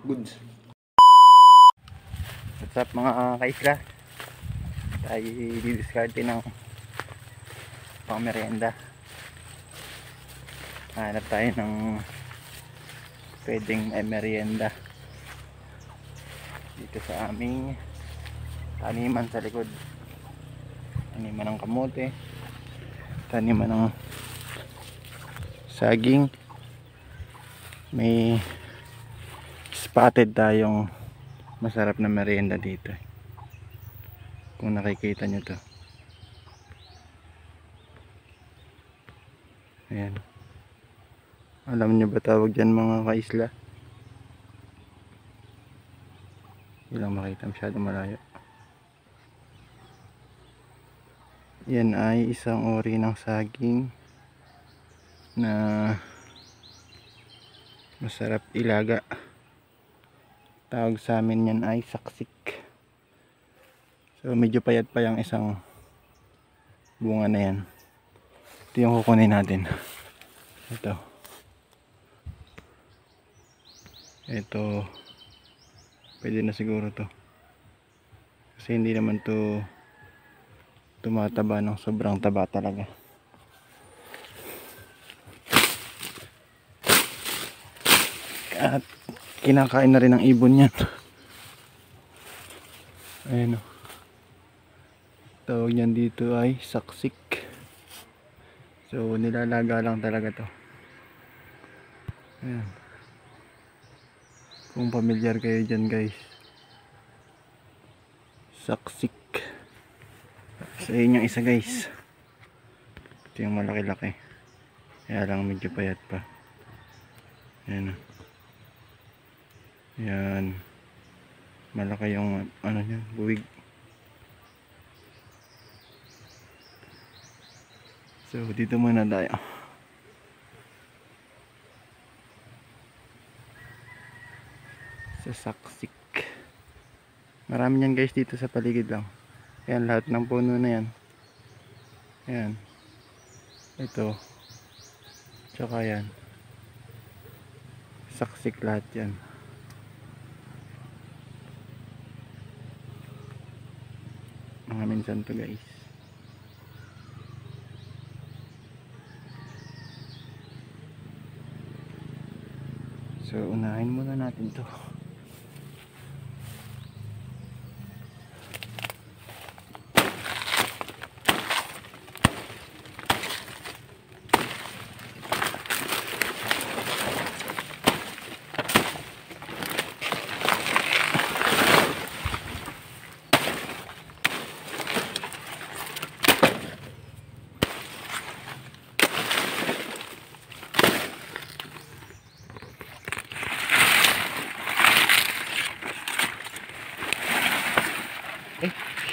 goods. What's up mga kaisla? Tayo i-discarte ng pang merienda. Hanap tayo ng pwedeng merienda dito sa aming taniman sa likod. Taniman ng kamote, taniman ng saging. May spotted tayong masarap na merienda dito, kung nakikita nyo to. Ayan. Alam nyo ba tawag dyan mga kaisla? Ilang makita, masyado malayo. Yan ay isang uri ng saging na masarap ilaga. Tawag sa amin yan ay saksik. So medyo payat pa yung isang bunga na yan. Ito yung kukunin natin. Ito pwede na siguro to, kasi hindi naman to tumataba ng sobrang taba talaga. At kinakain na rin ng ibon yan. Ayan o, tawag niyan dito ay saksik. So nilalaga lang talaga to. Ayan, kung pamilyar kayo dyan guys, saksik. So yun yung isa guys. Ito yung malaki-laki, kaya lang medyo payat pa. Ayan. Ayan, malaki yung ano niya, buwig. So dito muna tayo. Sa saksik. Marami yan guys dito sa paligid lang. Ayan, lahat ng puno na yan. Ayan. Ito. Tsaka yan. Saksik lahat yan. Mga minsan to guys. So unahin muna natin to.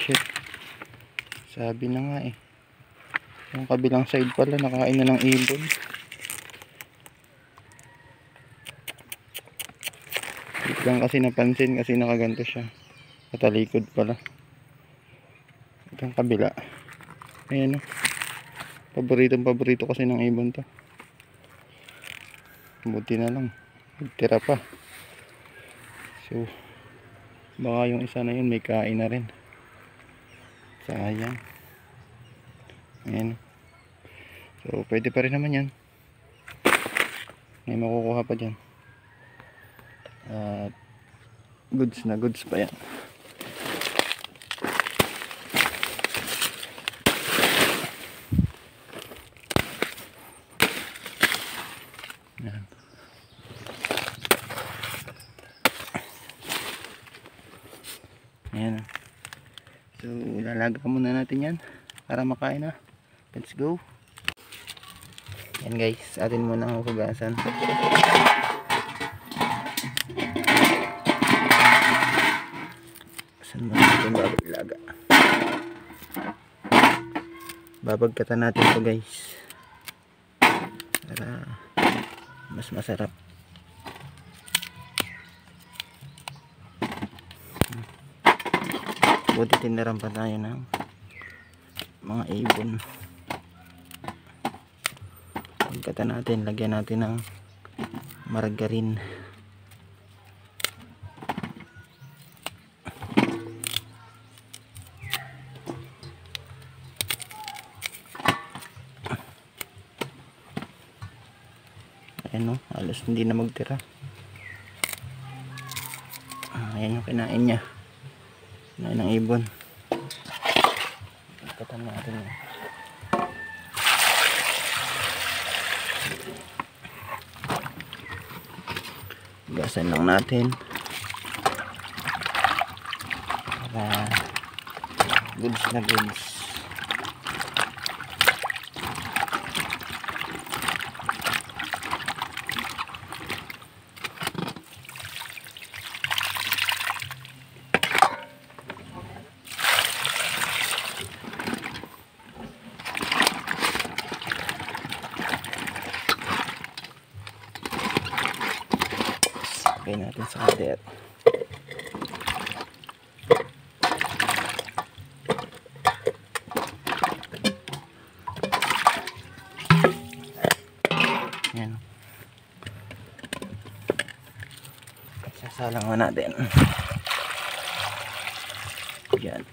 Shit, sabi na nga eh, yung kabilang side pala nakain na ng ibon. Biglang kasi napansin kasi nakaganto siya, katalikod pala. Itong kabila, ayan o, paborito kasi ng ibon to. Buti na lang nagtira pa. So baka yung isa na yun may kain na rin, sayang. Ayan. So pwede pa rin naman yan, may makukuha pa dyan. At goods na goods pa yan. Ayan. Ayan. So lalaga muna natin yan para makain na. Let's go. Yan guys, atin muna ang hugasan. Saan mo natin babaglaga? Babagkatan natin to guys para mas masarap. Buti tinaram pa tayo ng mga ibon. Pagkatan natin, lagyan natin ng margarine. halos hindi na magtira. Ayan yung kinain niya. Kinain ng ibon. Pagkatan natin yun. Gasan lang natin para goods na goods. Lagay natin sa kader. Yan. Sasalang natin. Yan.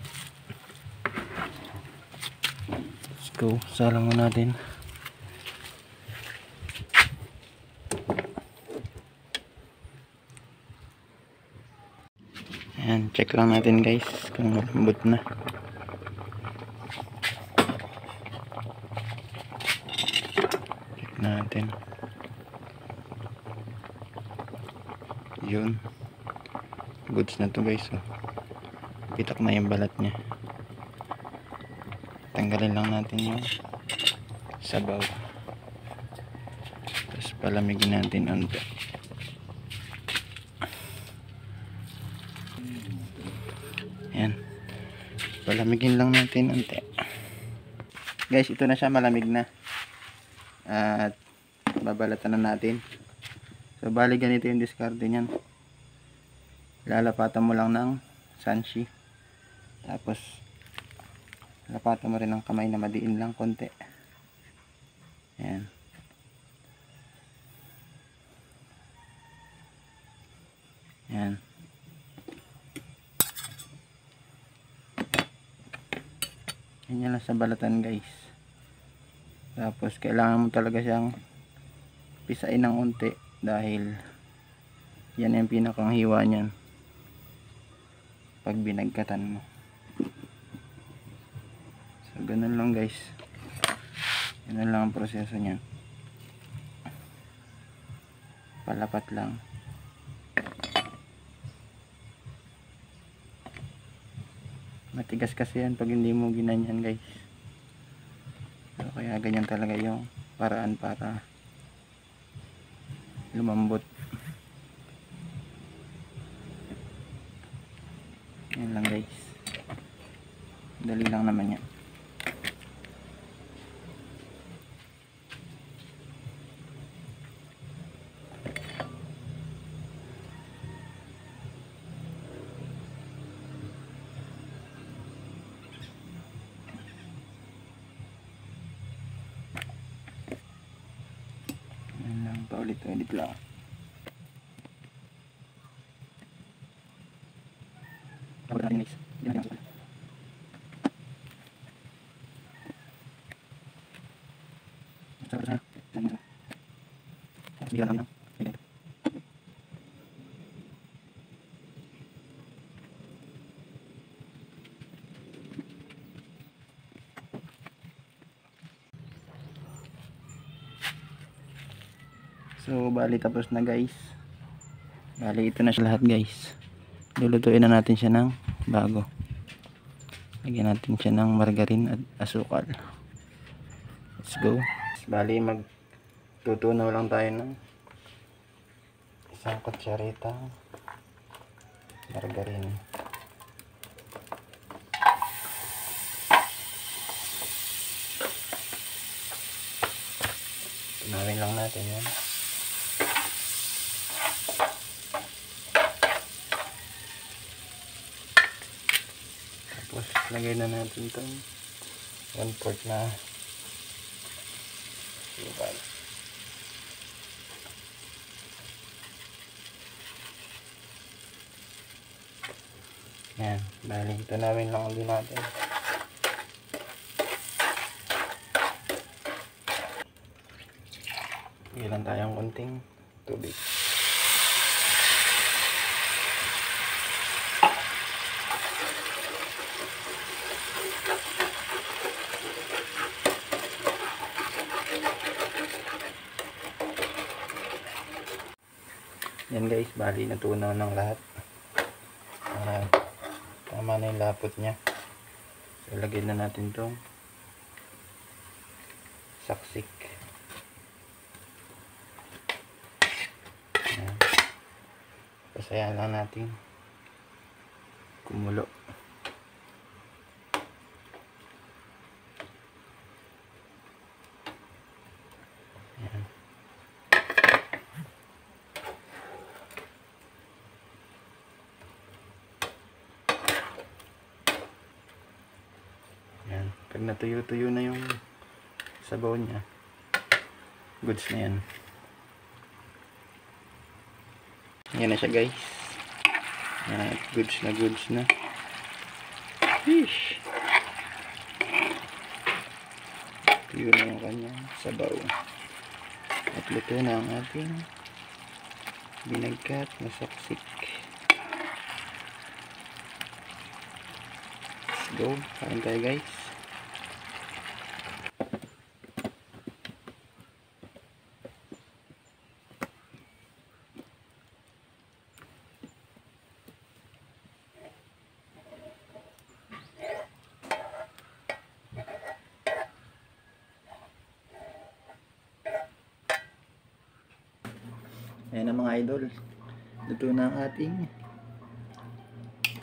Let's go. Salang natin. Ayan, check lang natin guys kung malambot na. Check natin. Yun. Goods na to guys. Oh. Pitak na yung balat niya. Tanggalin lang natin yung sabaw. Tapos palamigin natin unti. Ayan. Palamigin lang natin unti. Guys, ito na siya, malamig na. At babalatan na natin. So bali ganito yung diskarte niyan. Lalapatan mo lang ng sanshi. Tapos lapatan mo rin ng kamay na madiin lang konti. Ayan. Ayan. Yan lang sa balatan guys. Tapos kailangan mo talaga siyang pisain ng unti dahil yan yung pinakang hiwa niyan pag binagkatan mo. So ganun lang guys. Ganun lang ang proseso niyan. Palapat lang. Matigas kasi yan pag hindi mo ginanyan guys. So, kaya ganyan talaga yung paraan para lumambot. Yan lang guys. Dali lang naman yan. Paulit-ulit lang. Tapos natin guys. Yan lang. Sarap sana. Tapos bigyan lang. So bali tapos na guys. Bali ito na siya lahat guys. Lulutuin na natin siya ng bago. Lagyan natin siya ng margarine at asukal. Let's go. Bali magtutunaw lang tayo ng isang kutsarita margarine. Tunawin lang natin yan. Tapos lagay na natin itong 1/4 na sugar. Yan, bali ito namin lang din natin. Ilan tayong konting tubig. Yan guys, bali natunaw ng lahat. Tama na yung lapot niya. So, lagyan na natin tong saksik. Ayan. Pasayan lang natin kumulo. Ayan. Ayan. Pag natuyo-tuyo na yung sabaw niya, goods na yan. Yan na siya guys. Yan, goods na. Fish. Tuyo na yung kanyang sabaw. At luto na ang ating binagkat na saksik. Let's go. Kain tayo guys. Ayan na mga idol, luto na ang ating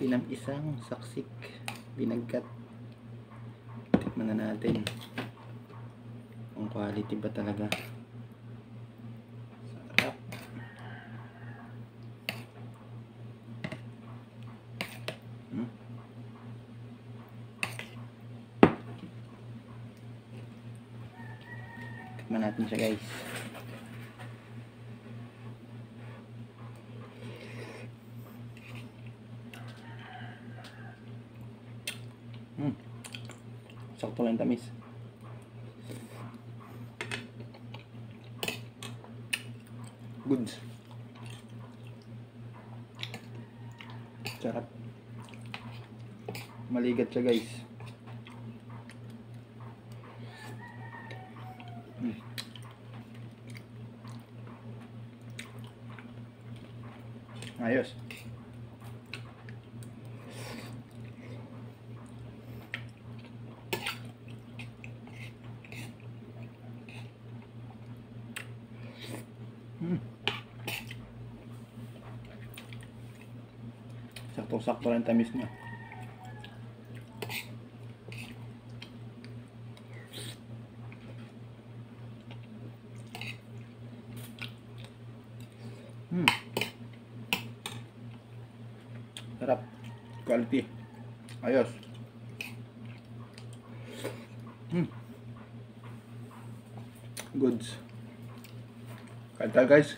tinam-isang saksik binagkat. Tikman na natin kung quality ba talaga. Sarap. Tikman natin siya guys. Sakto lang tamis. Goods. Sarap. Maligat siya guys. Ayos. Sakto-sakto lang tamis niya. Sarap. Quality. Ayos. Goods. Kaya guys.